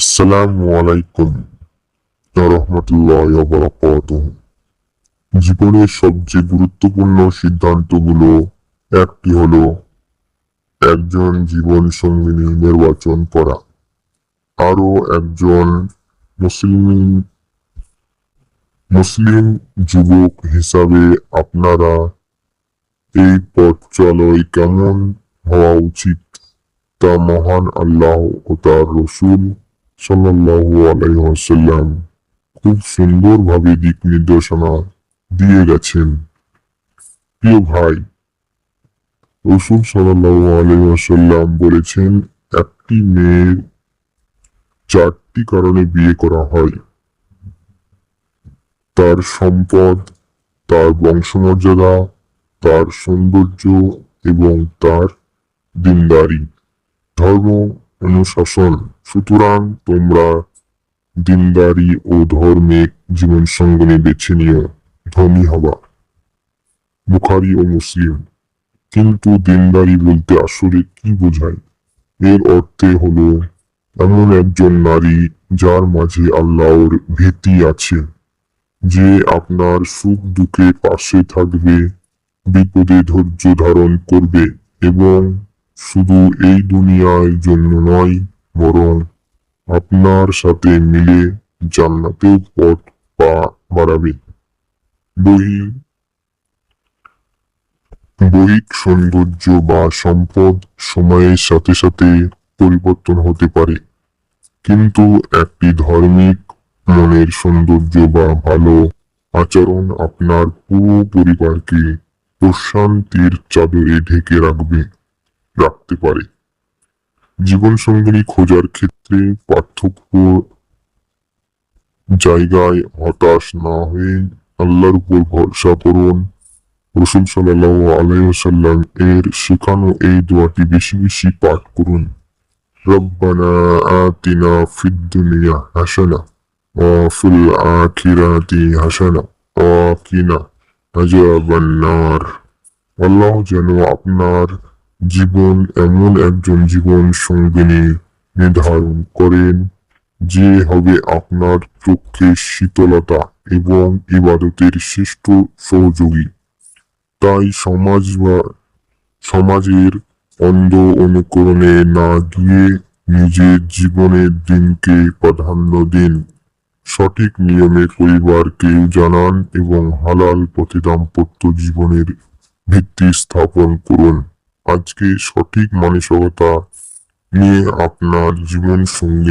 আসসালামু আলাইকুম রহমতুল্লাহি ওয়া বারাকাতুহু। জীবনের সবচেয়ে গুরুত্বপূর্ণ সিদ্ধান্তগুলো একটি হলো একজন জীবন সঙ্গিনী নির্বাচন করা। আরো একজন মুসলিম মুসলিম যুবক হিসাবে আপনারা এই পথ চলায় কেমন হওয়া উচিত তা মহান আল্লাহ ও তার রসূল সাল্লাল্লাহু আলাইহি ওয়াসাল্লাম খুব সুন্দরভাবে দিক নির্দেশনা দিয়ে গেছেন। প্রিয় ভাই, রসূল সাল্লাল্লাহু আলাইহি ওয়াসাল্লাম বলেছেন, একটি মেয়ের চারটি কারণে বিয়ে করা হয়: তার সম্পদ, তার বংশমর্যাদা, তার সৌন্দর্য এবং তার দিনদারি, ধর্ম অনুশাসন। সুতরাং তোমরা দিনদারি ও ধর্মিক জীবনসঙ্গিনী বেছে নিও, ধনী হবা। বুখারী ও মুসলিম। কিন্তু দিনদারি বলতে আসলে কি বোঝায়? এর অর্থে হলো এমন একজন নারী যার মাঝে আল্লাহর ভীতি আছে, যে আপনার সুখ দুঃখে পাশে থাকবে, বিপদে ধৈর্য ধারণ করবে এবং শুধু এই দুনিয়ার জন্য নয়, বরং আপনার সাথে মিলে জান্নাতের পথ পা বাড়াবে। বৈহিক সৌন্দর্য বা সম্পদ সময়ের সাথে সাথে পরিবর্তন হতে পারে, কিন্তু একটি ধার্মিক মনের সৌন্দর্য বা ভালো আচরণ আপনার পুরো পরিবারকে প্রশান্তির চাদরে ঢেকে রাখতে পারে। জীবনসঙ্গিনী খোঁজার ক্ষেত্রে পার্থক্য জায়গায় হতাশ না হয়ে আল্লাহর উপর ভরসা করুন। রাসূল সাল্লাল্লাহু আলাইহি ওয়াসাল্লাম এর শেখানো এই দোয়াটি বেশি বেশি পাঠ করুন। রব্বানা আতিনা ফিদ দুনিয়া হাসানা ওয়া ফিল আখিরাতি হাসানা ওয়া কিনা আযাবান নার। আল্লাহ যেন আপনার জীবন এমন একজন জীবন সঙ্গিনী নির্ধারণ করেন, যে হবে আপনার চোখে শীতলতা এবং ইবাদতের শ্রেষ্ঠ সহযোগী। তাই সমাজের অন্ধ অনুকরণে না গিয়ে নিজের জীবনের দিনকে প্রাধান্য দিন। সঠিক নিয়মে পরিবারকে জানান এবং হালাল পথে দাম্পত্য জীবনের ভিত্তি স্থাপন করুন। আজকে সঠিক মানসিকতা নিয়ে আপনার জীবন সঙ্গী